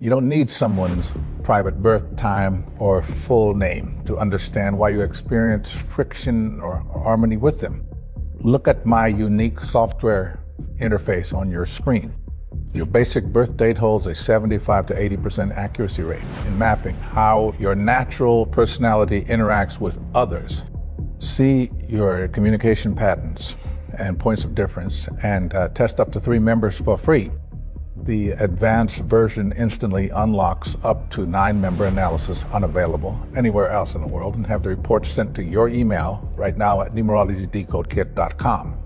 You don't need someone's private birth time or full name to understand why you experience friction or harmony with them. Look at my unique software interface on your screen. Your basic birth date holds a 75 to 80% accuracy rate in mapping how your natural personality interacts with others. See your communication patterns and points of difference and test up to 3 members for free. The advanced version instantly unlocks up to 9-member analysis unavailable anywhere else in the world, and have the reports sent to your email right now at numerologydecodekit.com.